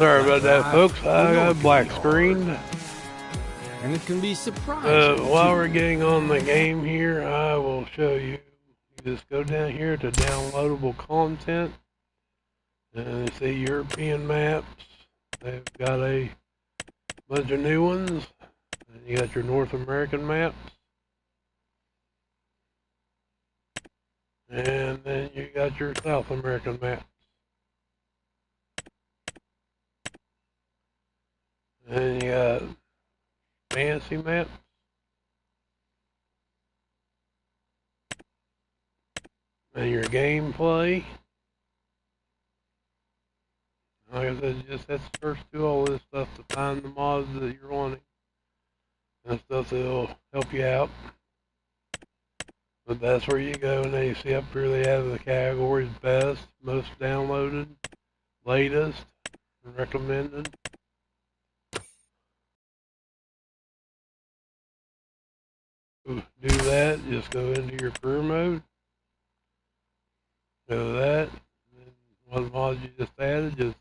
Sorry about that, folks. I got black screened. And it can be surprising. While we're getting on the game here, I will show you. You just go down here to downloadable content. And see European maps. They've got a bunch of new ones. And you got your North American maps. And then you got your South American maps. And you got fancy maps. And your gameplay. Like I said, just have to search through all this stuff to find the mods that you're wanting. And stuff that'll help you out. But that's where you go, and then you see up here they have the categories: best, most downloaded, latest, recommended. Do that, just go into your career mode. Go to that, and then one mod you just added, just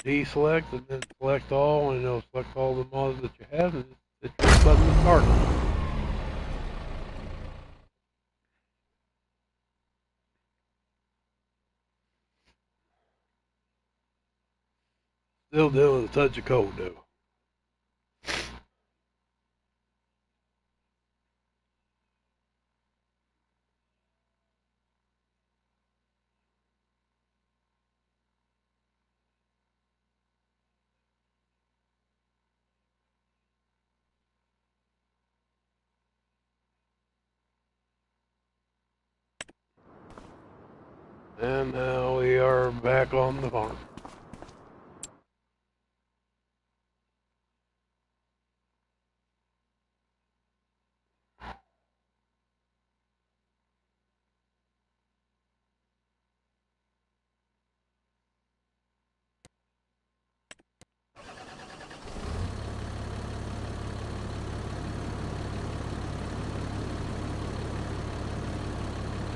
deselect and then select all, and it'll select all the mods that you have, and just hit your button to start. Still dealing with a touch of cold though. And now we are back on the farm.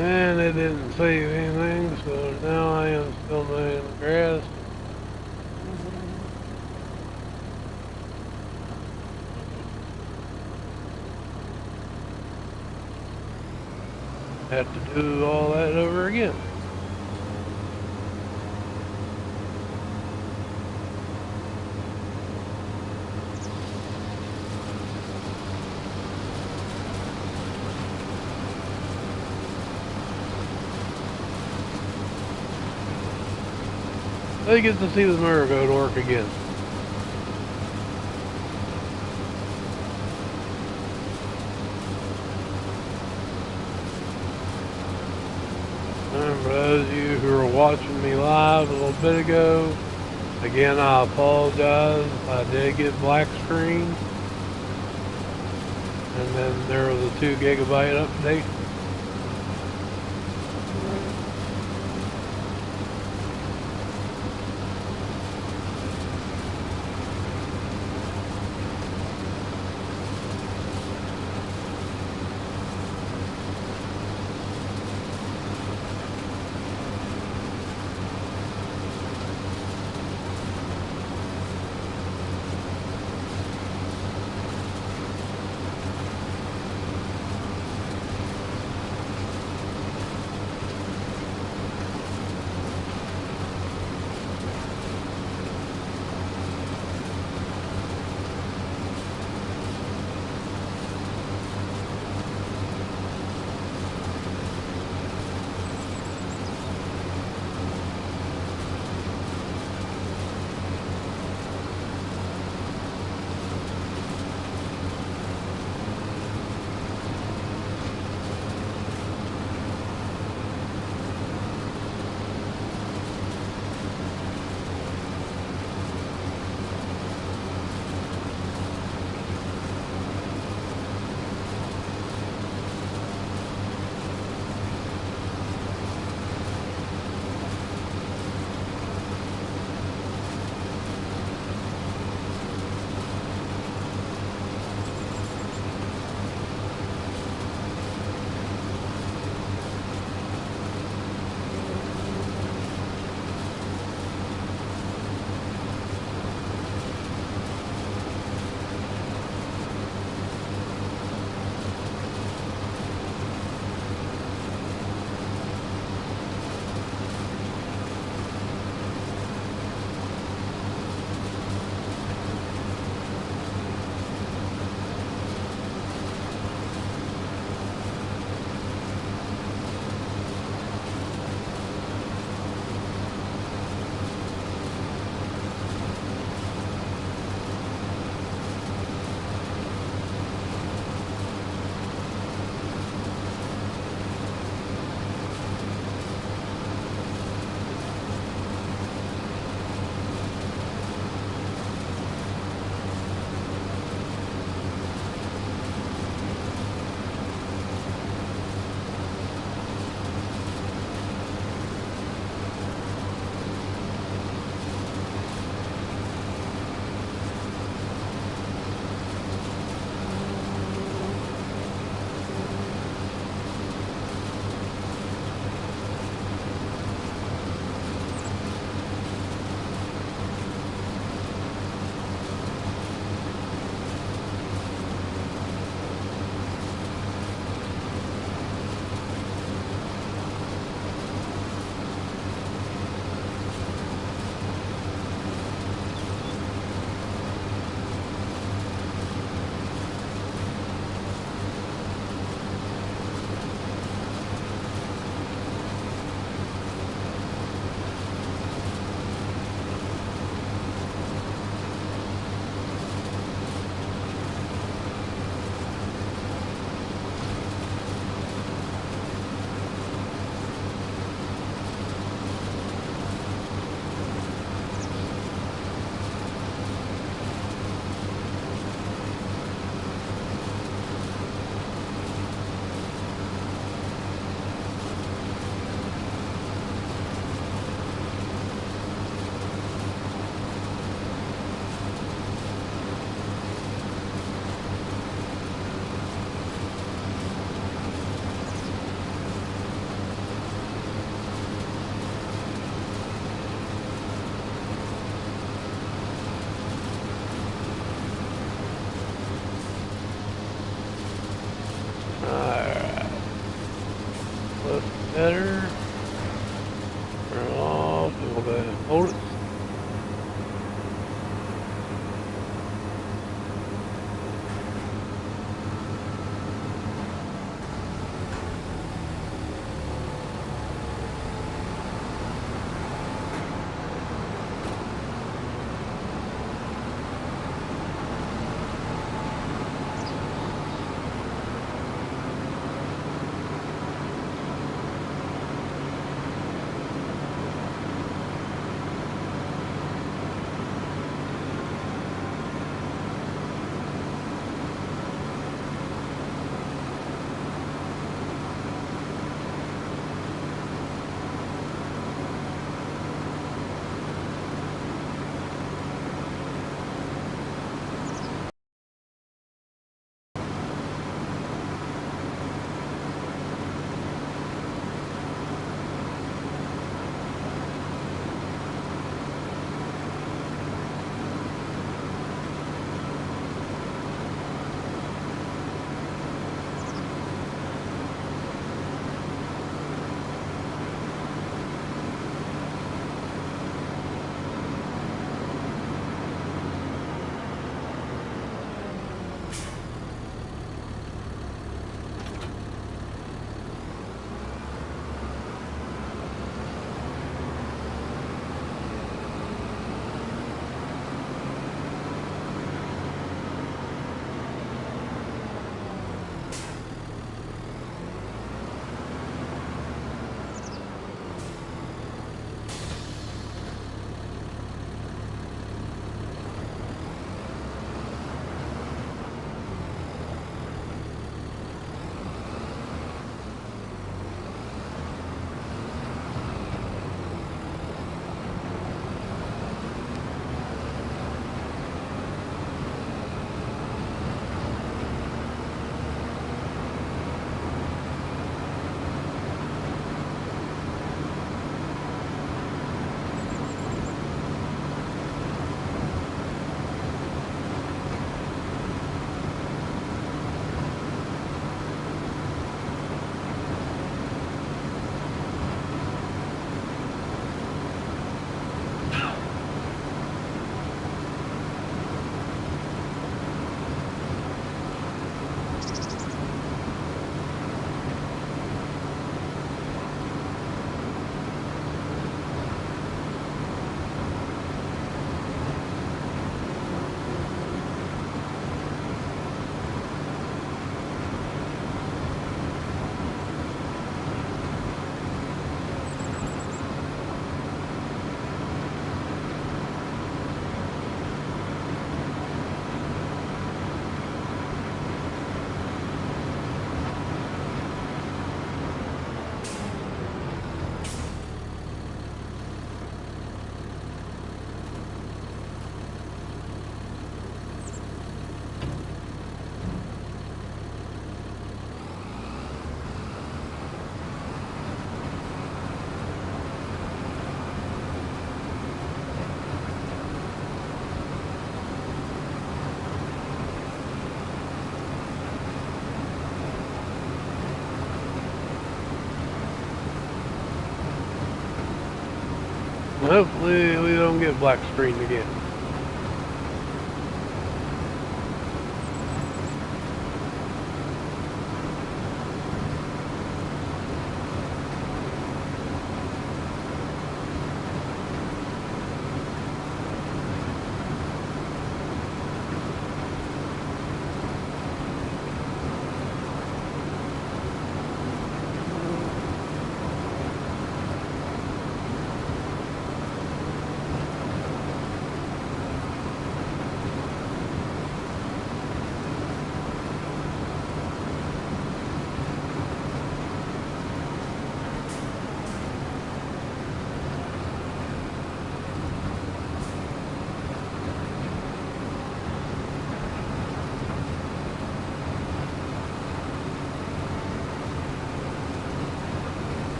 And it didn't save anything, so now I am still mowing the grass. Have to do all that over again. They get to see the mower go to work again. And for those of you who are watching me live a little bit ago, again I apologize. I did get black screen. And then there was a 2 gigabyte update. hopefully we don't get black screen again.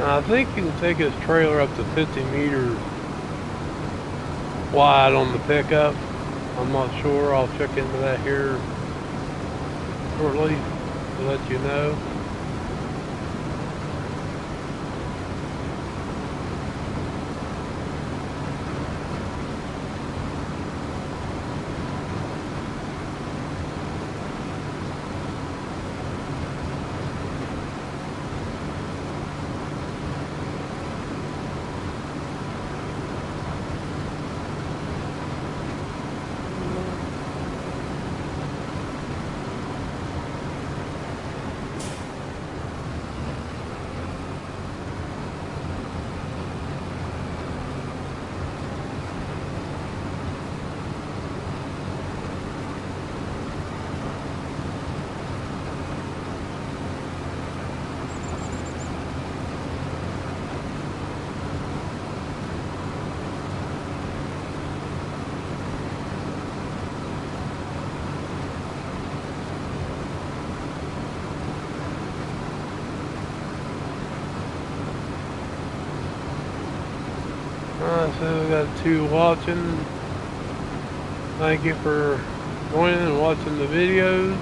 I think you can take his trailer up to 50 meters wide on the pickup. I'm not sure. I'll check into that here shortly to let you know. So we got 2 watching. Thank you for joining and watching the videos.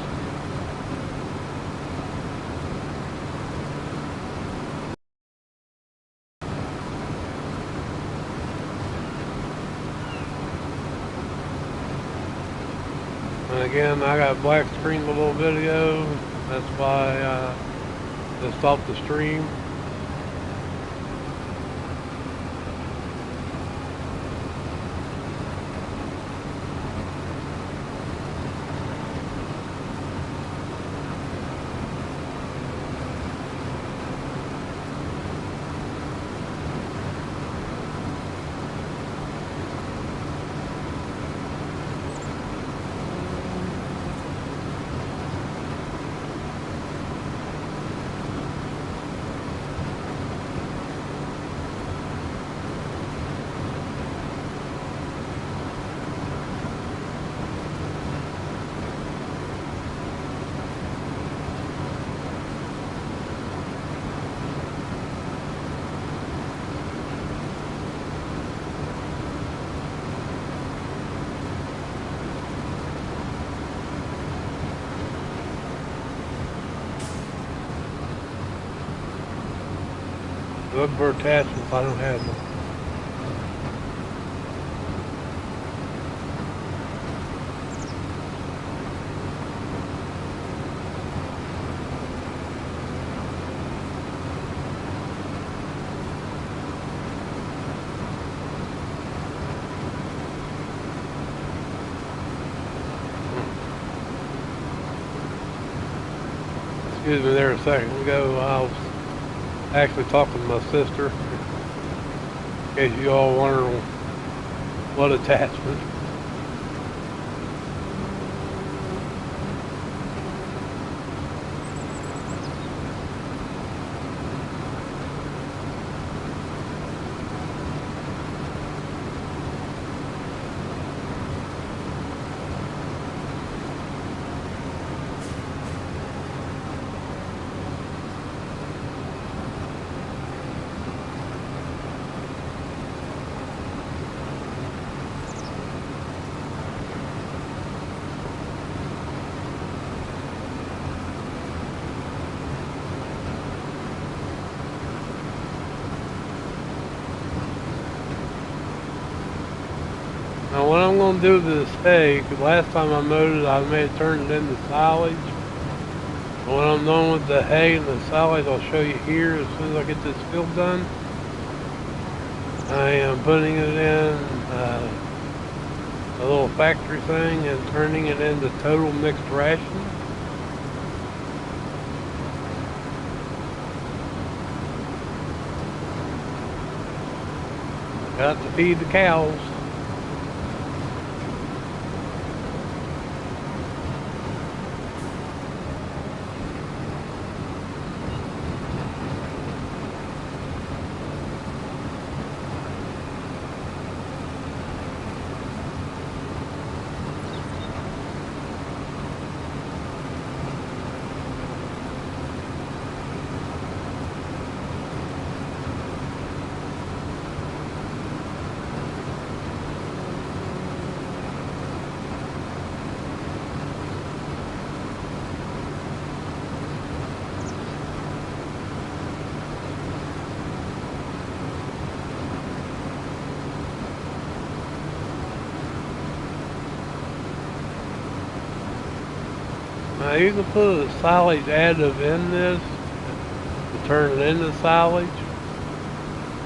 And again, I got black screen a little video. That's why I stopped the stream. Look for attachments, I don't have them. excuse me there a second ago. I was actually talking to my sister. In case you all wonder what attachment. Now what I'm going to do to this hay, because last time I mowed it, I may have turned it into silage. But when I'm done with the hay and the silage, I'll show you here as soon as I get this field done. I am putting it in a little factory thing and turning it into total mixed ration. Got to feed the cows. Now you can put a silage additive in this to turn it into silage.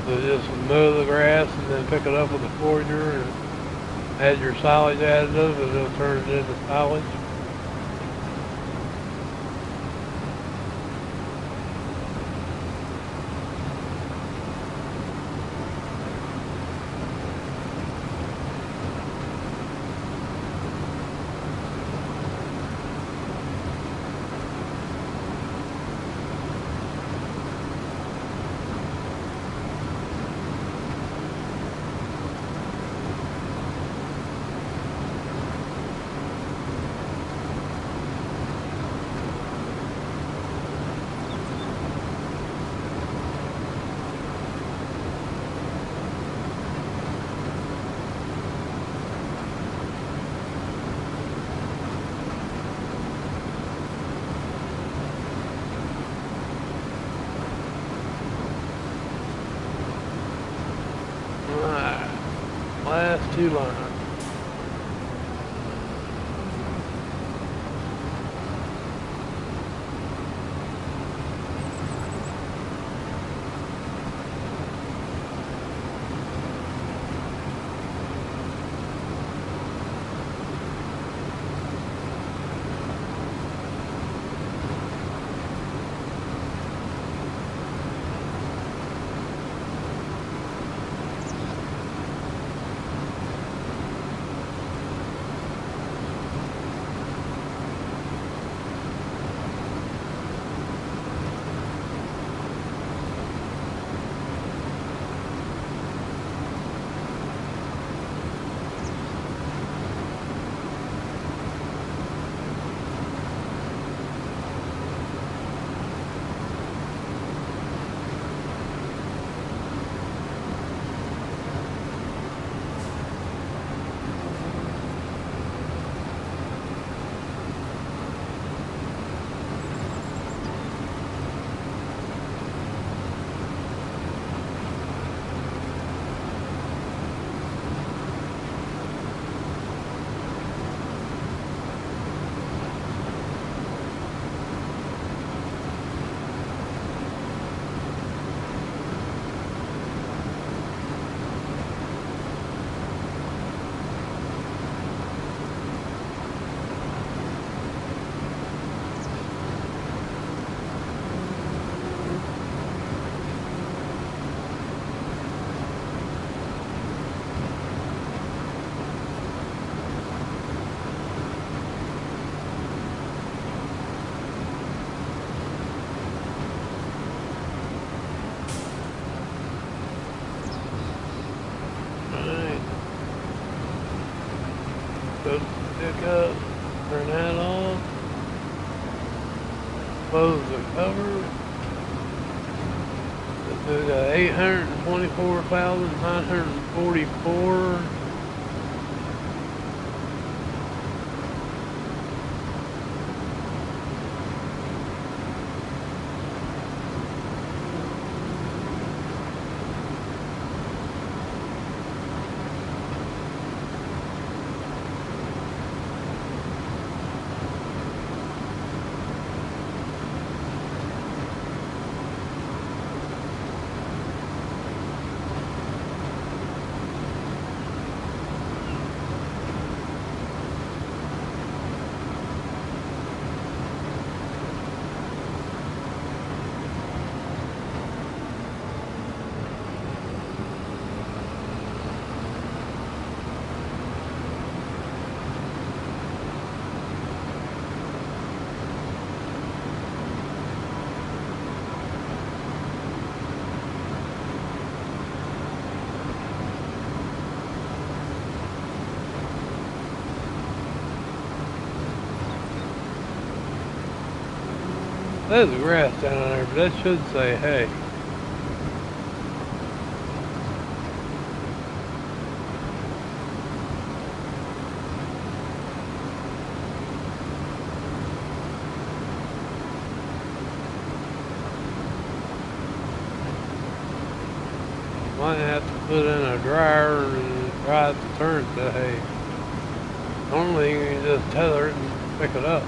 So just mow the grass and then pick it up with a forager and add your silage additive and it'll turn it into silage. Last two lines. up, turn that off, close the cover. We got 824,944. There's grass down there, but that should say hay. Might have to put in a dryer and dry it to turn it to hay. Normally you can just tether it and pick it up.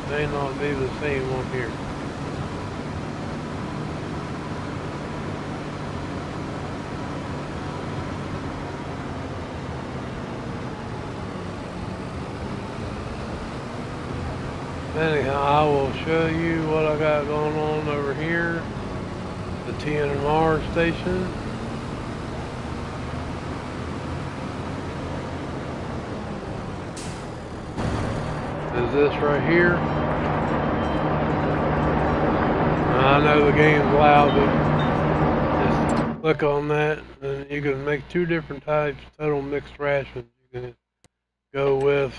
May not be the same one here. Anyhow, I will show you what I got going on over here. The Mower station. Is this right here? I know the game's loud, but just click on that and you can make two different types total mixed rations. You can go with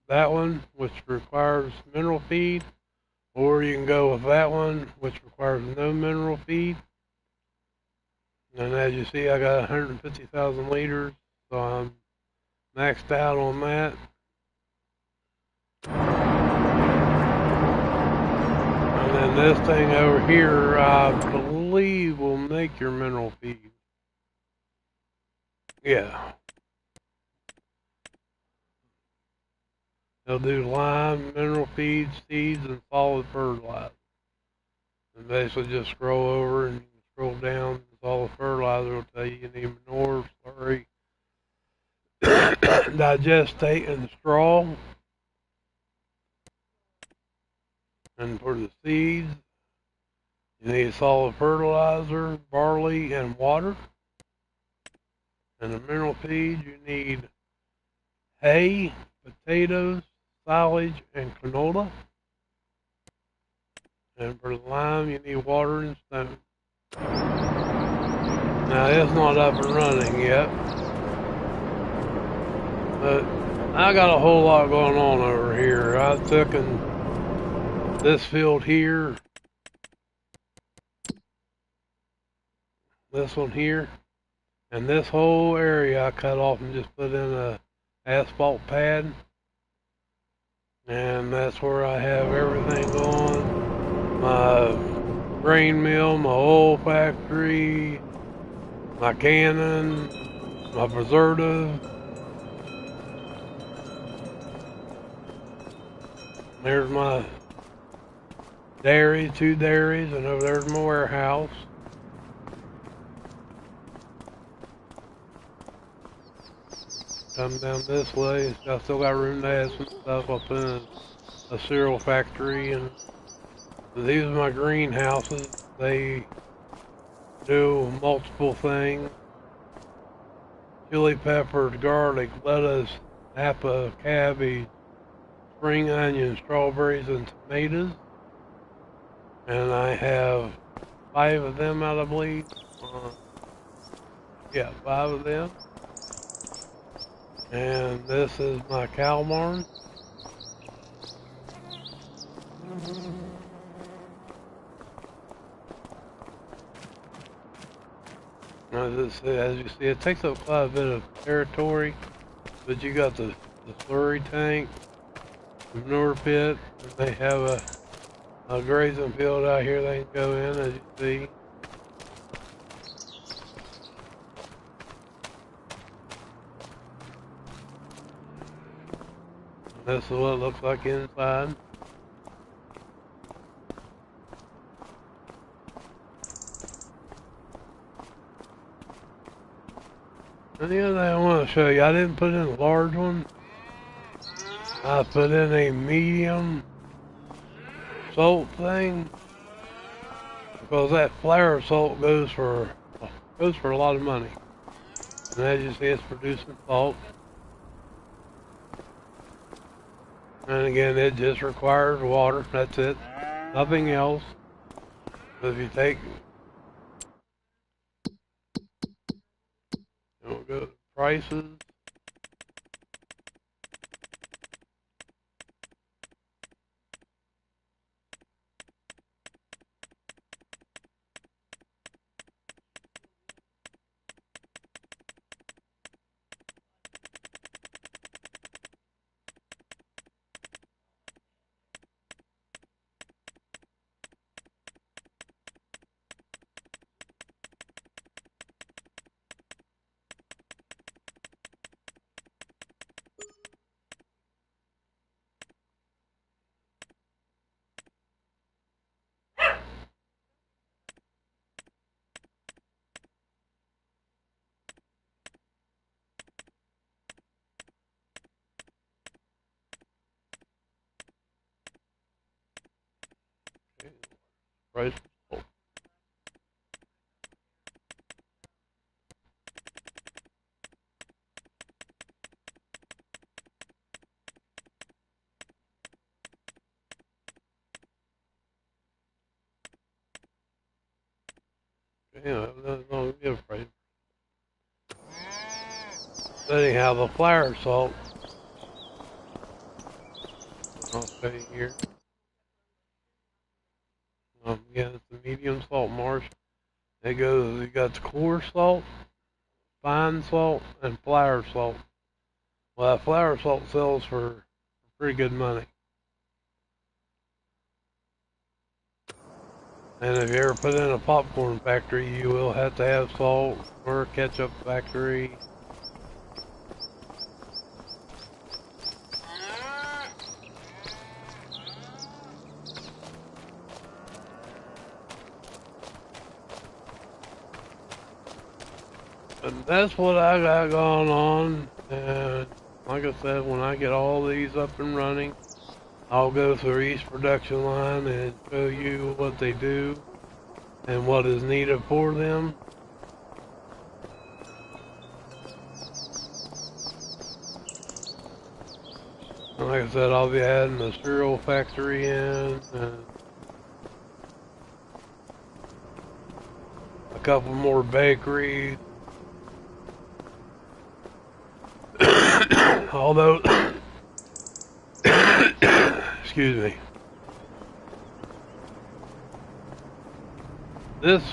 that one, which requires mineral feed, or you can go with that one, which requires no mineral feed. And as you see, I got 150,000 liters, so I'm maxed out on that. And then this thing over here, I believe, will make your mineral feed. Yeah. They'll do lime, mineral feed, seeds, and solid fertilizer. And basically just scroll over and scroll down. Solid fertilizer will tell you need manure, slurry, digestate, and straw. And for the seeds, you need solid fertilizer, barley, and water. And the mineral feed, you need hay, potatoes, silage, and canola. And for the lime, you need water and stone. Now, it's not up and running yet, but I got a whole lot going on over here. I've taken this field here, this one here, and this whole area I cut off and just put in a asphalt pad. And that's where I have everything going. My grain mill, my oil factory, my cannon, my preservative. There's my dairy, 2 dairies, and over there's my warehouse. Come down this way. I still got room to add some stuff. I'll put in a cereal factory, and these are my greenhouses. They do multiple things: chili peppers, garlic, lettuce, napa, cabbage, spring onions, strawberries, and tomatoes. And I have 5 of them out, I believe. Yeah, 5 of them. And this is my cow barn. As you see, it takes up quite a bit of territory, but you got the slurry tank, the manure pit, and they have a grazing field out here they can go in, as you see. And this is what it looks like inside. And the other thing I want to show you, I didn't put in a large one. I put in a medium salt thing because that flour salt goes for a lot of money. And as you see, it's producing salt. And again, it just requires water. That's it. Nothing else. So if you take, go to prices. Price. Yeah, that's not a good price. Anyhow, the flour salt, I'll show you here. Again, it's the medium salt marsh. You got the coarse salt, fine salt, and flour salt. Well, that flour salt sells for pretty good money. And if you ever put in a popcorn factory, you will have to have salt, or a ketchup factory. And that's what I got going on. And like I said, when I get all these up and running, I'll go through each production line and show you what they do and what is needed for them. And like I said, I'll be adding the cereal factory in and a couple more bakeries. Although, excuse me, this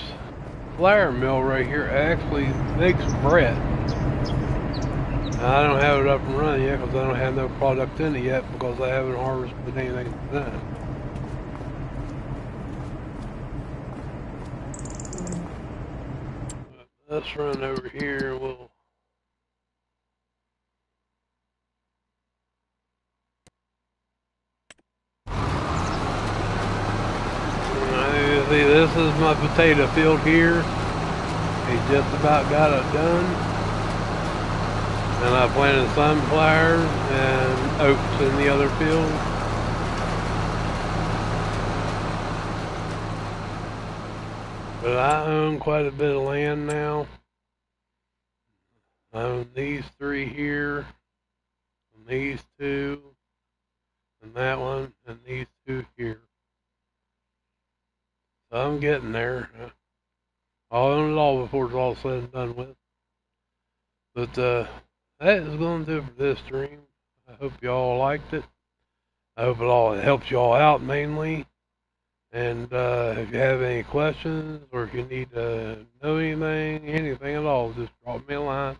flour mill right here actually makes bread. Now, I don't have it up and running yet because I don't have no product in it yet because I haven't harvested anything done. Let's run over here and we'll see, this is my potato field here. He just about got it done. And I planted sunflowers and oats in the other field. But I own quite a bit of land now. I own these three here, and these two, and that one, and these two here. So I'm getting there. I'll own it all before it's all said and done with. But that is going to do it for this stream. I hope y'all liked it. I hope it all helps y'all out mainly. And if you have any questions or if you need to know anything at all, just drop me a line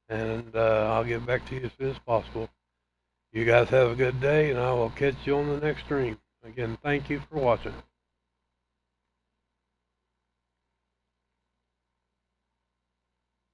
and I'll get back to you as soon as possible. You guys have a good day, and I will catch you on the next stream. Again, thank you for watching.